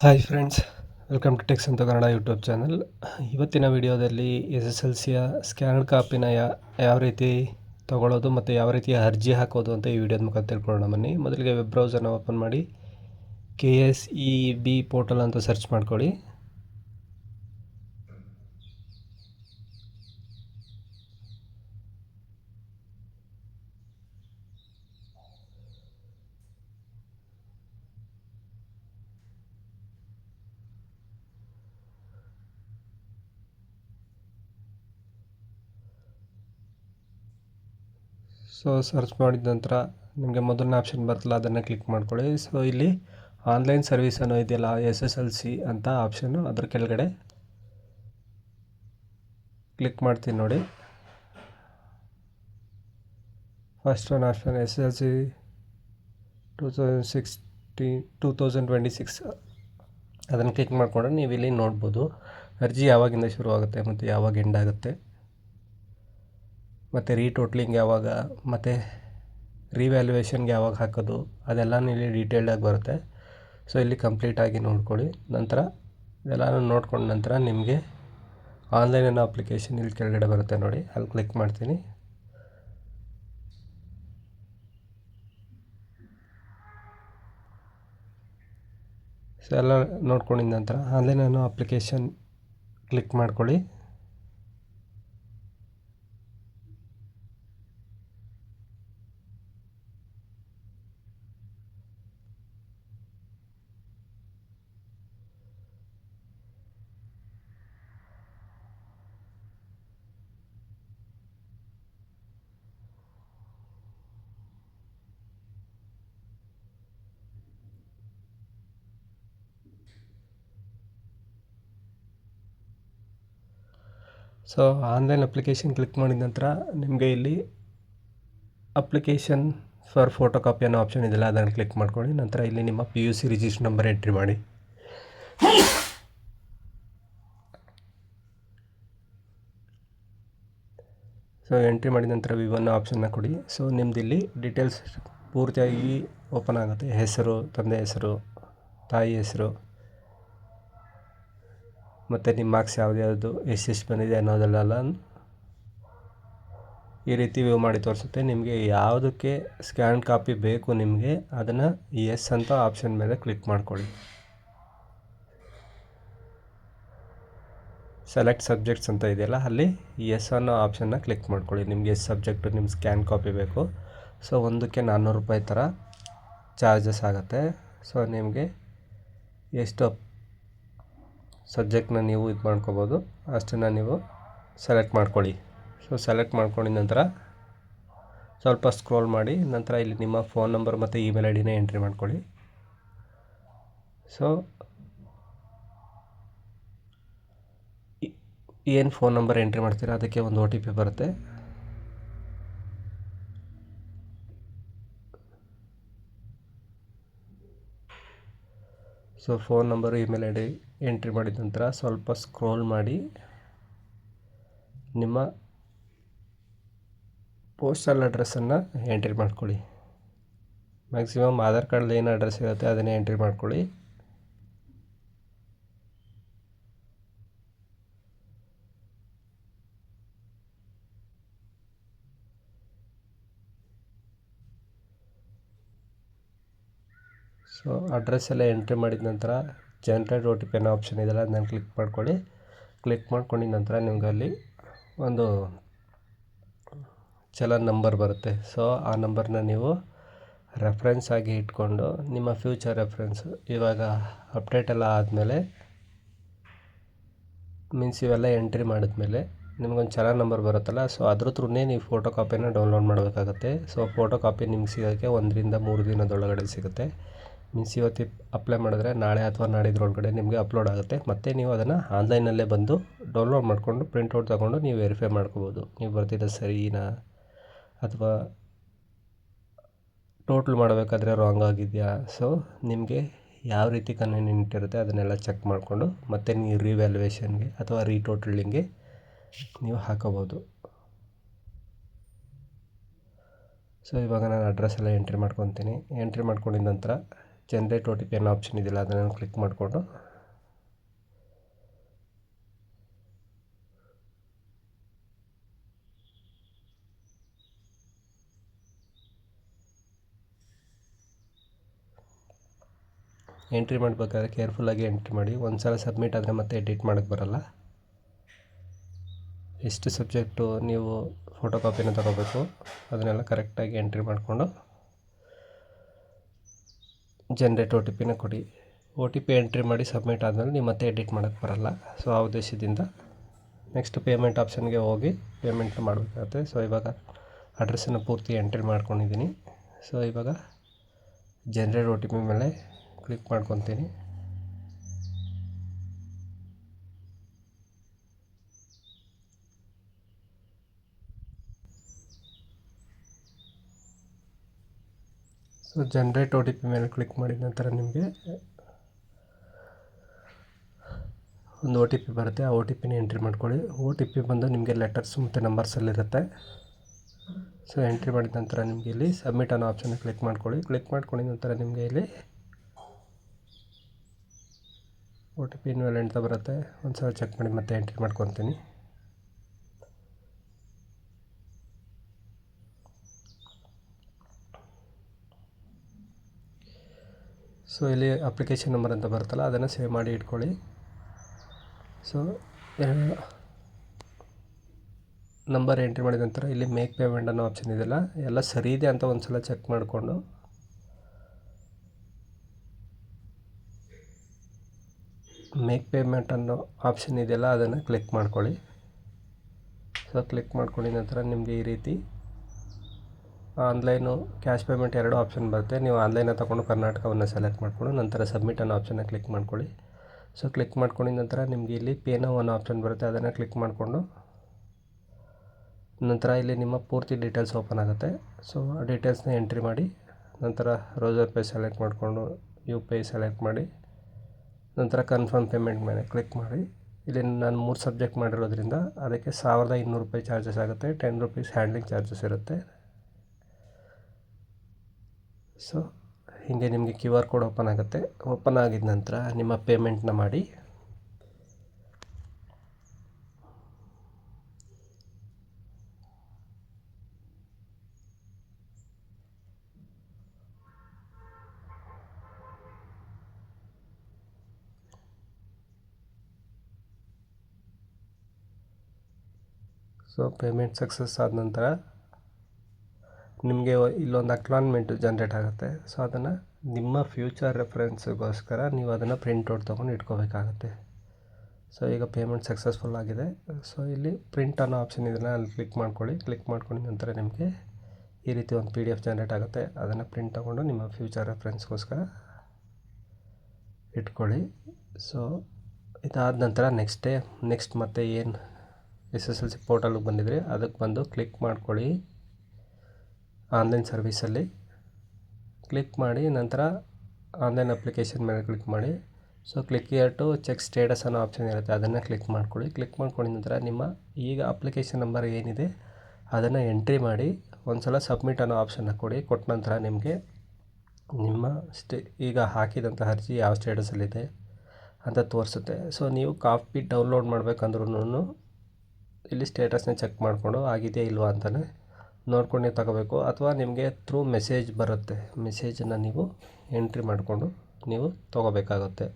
Hi friends, welcome to techs ಅಂತ Kannada YouTube channel. ಇವತ್ತಿನ ವಿಡಿಯೋದಲ್ಲಿ SSLCಯ ಸ್ಕ್ಯಾನರ್ಡ್ ಕಾಪಿನ ಯಾವ ರೀತಿ ತೊಗೊಳ್ಳೋದು ಮತ್ತು ಯಾವ ರೀತಿ ಅರ್ಜಿ ಹಾಕೋದು ಅಂತ ಈ ವಿಡಿಯೋದ ಮುಖಾಂತರ ತಿಳ್ಕೊಳ್ಳೋಣ. ಬನ್ನಿ. ಮೊದಲಿಗೆ ವೆಬ್ ಬ್ರೌಸರ್ನ ಓಪನ್ ಮಾಡಿ KSEB ಪೋರ್ಟಲ್ ಅಂತ ಸರ್ಚ್ ಮಾಡ್ಕೊಳ್ಳಿ. ಸೊ ಸರ್ಚ್ ಮಾಡಿದ ನಂತರ ನಿಮಗೆ ಮೊದಲನೇ ಆಪ್ಷನ್ ಬರ್ತಲ್ಲ, ಅದನ್ನು ಕ್ಲಿಕ್ ಮಾಡ್ಕೊಳ್ಳಿ. ಸೊ ಇಲ್ಲಿ ಆನ್ಲೈನ್ ಸರ್ವಿಸ್ ಅನ್ನೋ ಇದೆಯಲ್ಲ, SSLC ಅಂತ ಆಪ್ಷನ್ನು, ಅದ್ರ ಕೆಳಗಡೆ ಕ್ಲಿಕ್ ಮಾಡ್ತೀನಿ ನೋಡಿ. ಫಸ್ಟ್ ಒನ್ ಆಪ್ಷನ್ SSLC 2026 ಅದನ್ನು ಕ್ಲಿಕ್ ಮಾಡಿಕೊಂಡ್ರೆ ನೀವು ಇಲ್ಲಿ ನೋಡ್ಬೋದು ಅರ್ಜಿ ಯಾವಾಗಿಂದ ಶುರು ಆಗುತ್ತೆ ಮತ್ತು ಯಾವಾಗ ಎಂಡ್ ಆಗುತ್ತೆ, ಮತ್ತು ರೀಟೋಟ್ಲಿಂಗ್ ಯಾವಾಗ, ಮತ್ತು ರಿವ್ಯಾಲ್ಯೂಯೇಷನ್ಗೆ ಯಾವಾಗ ಹಾಕೋದು, ಅದೆಲ್ಲನೂ ಇಲ್ಲಿ ಡೀಟೇಲ್ಡಾಗಿ ಬರುತ್ತೆ. ಸೊ ಇಲ್ಲಿ ಕಂಪ್ಲೀಟಾಗಿ ನೋಡ್ಕೊಳ್ಳಿ. ನಂತರ ಇದೆಲ್ಲನೂ ನೋಡ್ಕೊಂಡ ನಂತರ ನಿಮಗೆ ಆನ್ಲೈನ್ ಅನ್ನೋ ಅಪ್ಲಿಕೇಶನ್ ಇಲ್ಲಿ ಕೆಳಗಡೆ ಬರುತ್ತೆ ನೋಡಿ, ಅಲ್ಲಿ ಕ್ಲಿಕ್ ಮಾಡ್ತೀನಿ. ಸೊ ಎಲ್ಲ ನೋಡ್ಕೊಂಡಿದ ನಂತರ ಆನ್ಲೈನ್ ಅನ್ನೋ ಅಪ್ಲಿಕೇಶನ್ ಕ್ಲಿಕ್ ಮಾಡ್ಕೊಳ್ಳಿ. ಸೊ ಆನ್ಲೈನ್ ಅಪ್ಲಿಕೇಶನ್ ಕ್ಲಿಕ್ ಮಾಡಿದ ನಂತರ ನಿಮಗೆ ಇಲ್ಲಿ ಅಪ್ಲಿಕೇಶನ್ ಫಾರ್ ಫೋಟೋ ಕಾಪಿ ಅನ್ನೋ ಆಪ್ಷನ್ ಇದೆಯಲ್ಲ, ಅದನ್ನು ಕ್ಲಿಕ್ ಮಾಡ್ಕೊಳ್ಳಿ. ನಂತರ ಇಲ್ಲಿ ನಿಮ್ಮ PUC ರಿಜಿಸ್ಟರ್ ನಂಬರ್ ಎಂಟ್ರಿ ಮಾಡಿ. ಸೊ ಎಂಟ್ರಿ ಮಾಡಿದ ನಂತರ V1 ಆಪ್ಷನ್ನ ಕೊಡಿ. ಸೊ ನಿಮ್ದು ಇಲ್ಲಿ ಡೀಟೇಲ್ಸ್ ಪೂರ್ತಿಯಾಗಿ ಓಪನ್ ಆಗುತ್ತೆ. ಹೆಸರು, ತಂದೆ ಹೆಸರು, ತಾಯಿ ಹೆಸರು, ಮತ್ತು ನಿಮ್ಮ ಮಾರ್ಕ್ಸ್ ಯಾವ್ದು ಎಷ್ಟು ಬಂದಿದೆ ಅನ್ನೋದೆಲ್ಲ ಈ ರೀತಿ ವ್ಯೂ ಮಾಡಿ ತೋರಿಸುತ್ತೆ. ನಿಮಗೆ ಯಾವುದಕ್ಕೆ ಸ್ಕ್ಯಾನ್ ಕಾಪಿ ಬೇಕು ನಿಮಗೆ, ಅದನ್ನು ಎಸ್ ಅಂತ ಆಪ್ಷನ್ ಮೇಲೆ ಕ್ಲಿಕ್ ಮಾಡ್ಕೊಳ್ಳಿ. ಸೆಲೆಕ್ಟ್ ಸಬ್ಜೆಕ್ಟ್ಸ್ ಅಂತ ಇದೆಯಲ್ಲ, ಅಲ್ಲಿ ಎಸ್ ಅನ್ನೋ ಆಪ್ಷನ್ನ ಕ್ಲಿಕ್ ಮಾಡ್ಕೊಳ್ಳಿ. ನಿಮಗೆ ಎಷ್ಟು ಸಬ್ಜೆಕ್ಟು ನಿಮ್ಮ ಸ್ಕ್ಯಾನ್ ಕಾಪಿ ಬೇಕು. ಸೊ ಒಂದಕ್ಕೆ 400 ರೂಪಾಯಿ ಥರ ಚಾರ್ಜಸ್ ಆಗುತ್ತೆ. ಸೊ ನಿಮಗೆ ಎಷ್ಟು ಸಬ್ಜೆಕ್ಟ್ನ ನೀವು ಇದು ಮಾಡ್ಕೋಬೋದು ಅಷ್ಟನ್ನು ನೀವು ಸೆಲೆಕ್ಟ್ ಮಾಡ್ಕೊಳ್ಳಿ. ಸೊ ಸೆಲೆಕ್ಟ್ ಮಾಡ್ಕೊಂಡಿದ ನಂತರ ಸ್ವಲ್ಪ ಸ್ಕ್ರೋಲ್ ಮಾಡಿ, ನಂತರ ಇಲ್ಲಿ ನಿಮ್ಮ ಫೋನ್ ನಂಬರ್ ಮತ್ತು ಇಮೇಲ್ ID ಎಂಟ್ರಿ ಮಾಡ್ಕೊಳ್ಳಿ. ಸೊ ಏನು ಫೋನ್ ನಂಬರ್ ಎಂಟ್ರಿ ಮಾಡ್ತೀರಾ ಅದಕ್ಕೆ ಒಂದು OTP ಬರುತ್ತೆ. So phone number, email ID entry ಮಾಡಿದ ನಂತರ ಸ್ವಲ್ಪ ಸ್ಕ್ರೋಲ್ ಮಾಡಿ ನಿಮ್ಮ ಪೋಸ್ಟಲ್ ಅಡ್ರೆಸ್ಸನ್ನು ಎಂಟ್ರಿ ಮಾಡ್ಕೊಳ್ಳಿ. ಮ್ಯಾಕ್ಸಿಮಮ್ ಆಧಾರ್ ಕಾರ್ಡಲ್ಲಿ ಏನು ಅಡ್ರೆಸ್ ಇರುತ್ತೆ ಅದನ್ನೇ ಎಂಟ್ರಿ ಮಾಡ್ಕೊಳ್ಳಿ. ಸೊ ಅಡ್ರೆಸ್ ಎಲ್ಲ ಎಂಟ್ರಿ ಮಾಡಿದ ನಂತರ ಜನರೇಟ್ OTP ಅನ್ನೋ ಆಪ್ಷನ್ ಇದೆಯಲ್ಲ, ಅದನ್ನು ಕ್ಲಿಕ್ ಮಾಡ್ಕೊಳ್ಳಿ. ಕ್ಲಿಕ್ ಮಾಡ್ಕೊಂಡಿದ ನಂತರ ನಿಮ್ಗೆ ಅಲ್ಲಿ ಒಂದು ಚಲನ್ ನಂಬರ್ ಬರುತ್ತೆ. ಸೊ ಆ ನಂಬರ್ನ ನೀವು ರೆಫರೆನ್ಸ್ ಆಗಿ ಇಟ್ಕೊಂಡು ನಿಮ್ಮ ಫ್ಯೂಚರ್ ರೆಫರೆನ್ಸ್ ಇವಾಗ ಅಪ್ಡೇಟ್ ಎಲ್ಲ ಆದಮೇಲೆ, ಮೀನ್ಸ್ ಇವೆಲ್ಲ ಎಂಟ್ರಿ ಮಾಡಿದ್ಮೇಲೆ ನಿಮ್ಗೊಂದು ಚಲನ್ ನಂಬರ್ ಬರುತ್ತಲ್ಲ, ಸೊ ಅದ್ರ ಥ್ರೂನೇ ನೀವು ಫೋಟೋ ಕಾಪಿನ ಡೌನ್ಲೋಡ್ ಮಾಡಬೇಕಾಗತ್ತೆ. ಸೊ ಫೋಟೋ ಕಾಪಿ ನಿಮ್ಗೆ ಸಿಗೋಕ್ಕೆ 1 ರಿಂದ 3 ದಿನದೊಳಗಡೆ ಸಿಗುತ್ತೆ. ಮೀನ್ಸ್ ಇವತ್ತು ಅಪ್ಲೈ ಮಾಡಿದ್ರೆ ನಾಳೆ ಅಥವಾ ನಾಡಿದ್ರೊಳಗಡೆ ನಿಮಗೆ ಅಪ್ಲೋಡ್ ಆಗುತ್ತೆ. ಮತ್ತು ನೀವು ಅದನ್ನು ಆನ್ಲೈನಲ್ಲೇ ಬಂದು ಡೌನ್ಲೋಡ್ ಮಾಡಿಕೊಂಡು ಪ್ರಿಂಟೌಟ್ ತೊಗೊಂಡು ನೀವು ವೆರಿಫೈ ಮಾಡ್ಕೋಬೋದು, ನೀವು ಬರ್ತಿದ್ದು ಸರಿನಾ ಅಥವಾ ಟೋಟಲ್ ಮಾಡಬೇಕಾದ್ರೆ ರಾಂಗ್ ಆಗಿದೆಯಾ. ಸೊ ನಿಮಗೆ ಯಾವ ರೀತಿ ಕನ್ವೀನಿಯಂಟ್ ಇರುತ್ತೆ ಅದನ್ನೆಲ್ಲ ಚೆಕ್ ಮಾಡಿಕೊಂಡು ಮತ್ತೆ ನೀವು ರಿವ್ಯಾಲ್ಯೂಯೇಷನ್ಗೆ ಅಥವಾ ರೀಟೋಟಲಿಂಗ್ಗೆ ನೀವು ಹಾಕೋಬೋದು. ಸೊ ಇವಾಗ ನಾನು ಅಡ್ರೆಸ್ ಎಲ್ಲ ಎಂಟ್ರಿ ಮಾಡ್ಕೊತೀನಿ. ಎಂಟ್ರಿ ಮಾಡ್ಕೊಂಡಿದ ನಂತರ ಜನ್ರೇಟ್ OTP ಅನ್ನೋ ಆಪ್ಷನ್ ಇದೆಯಲ್ಲ ಅದನ್ನು ಕ್ಲಿಕ್ ಮಾಡಿಕೊಂಡು ಎಂಟ್ರಿ ಮಾಡಬೇಕಾದ್ರೆ ಕೇರ್ಫುಲ್ಲಾಗಿ ಎಂಟ್ರಿ ಮಾಡಿ. ಒಂದು ಸಲ ಸಬ್ಮಿಟ್ ಆದರೆ ಮತ್ತೆ ಎಡಿಟ್ ಮಾಡೋಕ್ಕೆ ಬರಲ್ಲ. ಎಷ್ಟು ಸಬ್ಜೆಕ್ಟು ನೀವು ಫೋಟೋ ಕಾಪಿನ ತಗೋಬೇಕು ಅದನ್ನೆಲ್ಲ ಕರೆಕ್ಟಾಗಿ ಎಂಟ್ರಿ ಮಾಡಿಕೊಂಡು ಜನ್ರೇಟ್ OTPನ ಕೊಡಿ. OTP ಎಂಟ್ರಿ ಮಾಡಿ ಸಬ್ಮಿಟ್ ಆದಮೇಲೆ ನೀವು ಮತ್ತೆ ಎಡಿಟ್ ಮಾಡೋಕ್ಕೆ ಬರಲ್ಲ. ಸೊ ಆ ಉದ್ದೇಶದಿಂದ ನೆಕ್ಸ್ಟ್ ಪೇಮೆಂಟ್ ಆಪ್ಷನ್ಗೆ ಹೋಗಿ ಪೇಮೆಂಟ್ನ ಮಾಡಬೇಕಾಗುತ್ತೆ. ಸೊ ಇವಾಗ ಅಡ್ರೆಸ್ಸನ್ನು ಪೂರ್ತಿ ಎಂಟ್ರಿ ಮಾಡ್ಕೊಂಡಿದ್ದೀನಿ. ಸೊ ಇವಾಗ ಜನ್ರೇಟ್ OTP ಮೇಲೆ ಕ್ಲಿಕ್ ಮಾಡ್ಕೊತೀನಿ. ಸೊ ಜನ್ರೇಟ್ OTP ಮೇಲೆ ಕ್ಲಿಕ್ ಮಾಡಿದ ನಂತರ ನಿಮಗೆ ಒಂದು OTP ಬರುತ್ತೆ. ಆ OTPನ ಎಂಟ್ರಿ ಮಾಡ್ಕೊಳ್ಳಿ. OTP ಬಂದು ನಿಮಗೆ ಲೆಟರ್ಸ್ ಮತ್ತು ನಂಬರ್ಸಲ್ಲಿರುತ್ತೆ. ಸೊ ಎಂಟ್ರಿ ಮಾಡಿದ ನಂತರ ನಿಮಗೆ ಇಲ್ಲಿ ಸಬ್ಮಿಟ್ ಅನ್ನೋ ಆಪ್ಷನ್ನ ಕ್ಲಿಕ್ ಮಾಡ್ಕೊಳ್ಳಿ. ಕ್ಲಿಕ್ ಮಾಡ್ಕೊಂಡಿದ ನಂತರ ನಿಮಗೆ ಇಲ್ಲಿ OTP ಇನ್ವ್ಯಾಲಿಡ್ ಅಂತ ಬರುತ್ತೆ. ಒಂದು ಸಲ ಚೆಕ್ ಮಾಡಿ ಮತ್ತೆ ಎಂಟ್ರಿ ಮಾಡ್ಕೊತೀನಿ. ಸೊ ಇಲ್ಲಿ ಅಪ್ಲಿಕೇಶನ್ ನಂಬರ್ ಅಂತ ಬರುತ್ತಲ್ಲ ಅದನ್ನು ಸೇವ್ ಮಾಡಿ ಇಟ್ಕೊಳ್ಳಿ. ಸೊ ನಂಬರ್ ಎಂಟ್ರಿ ಮಾಡಿದ ನಂತರ ಇಲ್ಲಿ ಮೇಕ್ ಪೇಮೆಂಟ್ ಅನ್ನೋ ಆಪ್ಷನ್ ಇದೆಯಲ್ಲ ಎಲ್ಲ ಸರಿ ಇದೆ ಅಂತ ಒಂದು ಸಲ ಚೆಕ್ ಮಾಡಿಕೊಂಡು ಮೇಕ್ ಪೇಮೆಂಟ್ ಅನ್ನೋ ಆಪ್ಷನ್ ಇದೆಯಲ್ಲ ಅದನ್ನು ಕ್ಲಿಕ್ ಮಾಡ್ಕೊಳ್ಳಿ. ಸೊ ಕ್ಲಿಕ್ ಮಾಡ್ಕೊಂಡಿದ ನಂತರ ನಿಮಗೆ ಈ ರೀತಿ ಆನ್ಲೈನು ಕ್ಯಾಶ್ ಪೇಮೆಂಟ್ ಎರಡು ಆಪ್ಷನ್ ಬರುತ್ತೆ. ನೀವು ಆನ್ಲೈನ ತಗೊಂಡು ಕರ್ನಾಟಕವನ್ನು ಸೆಲೆಕ್ಟ್ ಮಾಡಿಕೊಂಡು ನಂತರ ಸಬ್ಮಿಟ್ ಅನ್ನೋ ಆಪ್ಷನ್ನ ಕ್ಲಿಕ್ ಮಾಡ್ಕೊಳ್ಳಿ. ಸೊ ಕ್ಲಿಕ್ ಮಾಡ್ಕೊಂಡಿದ ನಂತರ ನಿಮಗೆ ಇಲ್ಲಿ ಪೇ ನೌ ಅನ್ನೋ ಆಪ್ಷನ್ ಬರುತ್ತೆ. ಅದನ್ನು ಕ್ಲಿಕ್ ಮಾಡಿಕೊಂಡು ನಂತರ ಇಲ್ಲಿ ನಿಮ್ಮ ಪೂರ್ತಿ ಡೀಟೇಲ್ಸ್ ಓಪನ್ ಆಗುತ್ತೆ. ಸೊ ಆ ಡೀಟೇಲ್ಸ್ನ ಎಂಟ್ರಿ ಮಾಡಿ ನಂತರ ರೋಜರ್ ಪೇ ಸೆಲೆಕ್ಟ್ ಮಾಡಿಕೊಂಡು UPI ಸೆಲೆಕ್ಟ್ ಮಾಡಿ ನಂತರ ಕನ್ಫರ್ಮ್ ಪೇಮೆಂಟ್ ಮೇಲೆ ಕ್ಲಿಕ್ ಮಾಡಿ. ಇಲ್ಲಿ ನಾನು 3 ಸಬ್ಜೆಕ್ಟ್ ಮಾಡಿರೋದ್ರಿಂದ ಅದಕ್ಕೆ ₹1200 ಚಾರ್ಜಸ್ ಆಗುತ್ತೆ. ₹10 ಹ್ಯಾಂಡ್ಲಿಂಗ್ ಚಾರ್ಜಸ್ ಇರುತ್ತೆ. ಸೊ ಹೀಗೆ ನಿಮಗೆ QR ಕೋಡ್ ಓಪನ್ ಆಗುತ್ತೆ. ಓಪನ್ ಆಗಿದ ನಂತರ ನಿಮ್ಮ ಪೇಮೆಂಟ್ನ ಮಾಡಿ. ಸೊ ಪೇಮೆಂಟ್ ಸಕ್ಸಸ್ ಆದ ನಂತರ ನಿಮಗೆ ಇಲ್ಲೊಂದು ಅಕ್ನಾಲಜ್ಮೆಂಟ್ ಜನ್ರೇಟ್ ಆಗುತ್ತೆ. ಸೊ ಅದನ್ನು ನಿಮ್ಮ ಫ್ಯೂಚರ್ ರೆಫರೆನ್ಸ್ಗೋಸ್ಕರ ನೀವು ಅದನ್ನು ಪ್ರಿಂಟ್ಔಟ್ ತೊಗೊಂಡು ಇಟ್ಕೋಬೇಕಾಗತ್ತೆ. ಸೊ ಈಗ ಪೇಮೆಂಟ್ ಸಕ್ಸಸ್ಫುಲ್ ಆಗಿದೆ. ಸೊ ಇಲ್ಲಿ ಪ್ರಿಂಟ್ ಅನ್ನೋ ಆಪ್ಷನ್ ಇದನ್ನು ಅಲ್ಲಿ ಕ್ಲಿಕ್ ಮಾಡ್ಕೊಳ್ಳಿ. ಕ್ಲಿಕ್ ಮಾಡ್ಕೊಂಡಿದ ನಂತರ ನಿಮಗೆ ಈ ರೀತಿ ಒಂದು PDF ಜನ್ರೇಟ್ ಆಗುತ್ತೆ. ಅದನ್ನು ಪ್ರಿಂಟ್ ತೊಗೊಂಡು ನಿಮ್ಮ ಫ್ಯೂಚರ್ ರೆಫರೆನ್ಸ್ಗೋಸ್ಕರ ಇಟ್ಕೊಳ್ಳಿ. ಸೊ ಇದಾದ ನಂತರ ನೆಕ್ಸ್ಟ್ ಮತ್ತೆ ಏನು SSLC ಪೋರ್ಟಲ್ಗೆ ಬಂದಿದ್ರಿ ಅದಕ್ಕೆ ಬಂದು ಕ್ಲಿಕ್ ಮಾಡ್ಕೊಳ್ಳಿ. ಆನ್ಲೈನ್ ಸರ್ವೀಸಲ್ಲಿ ಕ್ಲಿಕ್ ಮಾಡಿ ನಂತರ ಆನ್ಲೈನ್ ಅಪ್ಲಿಕೇಶನ್ ಮೇಲೆ ಕ್ಲಿಕ್ ಮಾಡಿ. So click here to check status ಅನ್ನೋ ಆಪ್ಷನ್ ಇರುತ್ತೆ. ಅದನ್ನು ಕ್ಲಿಕ್ ಮಾಡ್ಕೊಳ್ಳಿ. ಕ್ಲಿಕ್ ಮಾಡ್ಕೊಂಡಿದ ನಂತರ ನಿಮ್ಮ ಈಗ ಅಪ್ಲಿಕೇಶನ್ ನಂಬರ್ ಏನಿದೆ ಅದನ್ನು ಎಂಟ್ರಿ ಮಾಡಿ ಒಂದು ಸಲ ಸಬ್ಮಿಟ್ ಅನ್ನೋ ಆಪ್ಷನ್ನ ಕೊಡಿ. ಕೊಟ್ಟ ನಂತರ ನಿಮಗೆ ನಿಮ್ಮ ಈಗ ಹಾಕಿದಂಥ ಅರ್ಜಿ ಯಾವ ಸ್ಟೇಟಸಲ್ಲಿದೆ ಅಂತ ತೋರಿಸುತ್ತೆ. ಸೊ ನೀವು ಕಾಪಿ ಡೌನ್ಲೋಡ್ ಮಾಡಬೇಕಂದ್ರೂ ಇಲ್ಲಿ ಸ್ಟೇಟಸ್ನ ಚೆಕ್ ಮಾಡಿಕೊಂಡು ಆಗಿದೆಯಾ ಇಲ್ವಾ ಅಂತಲೇ ನೋಡ್ಕೊಂಡು ನೀವು ತಗೋಬೇಕು. ಅಥವಾ ನಿಮಗೆ ಥ್ರೂ ಮೆಸೇಜ್ ಬರುತ್ತೆ. ಮೆಸೇಜನ್ನು ನೀವು ಎಂಟ್ರಿ ಮಾಡಿಕೊಂಡು ನೀವು ತೊಗೋಬೇಕಾಗುತ್ತೆ.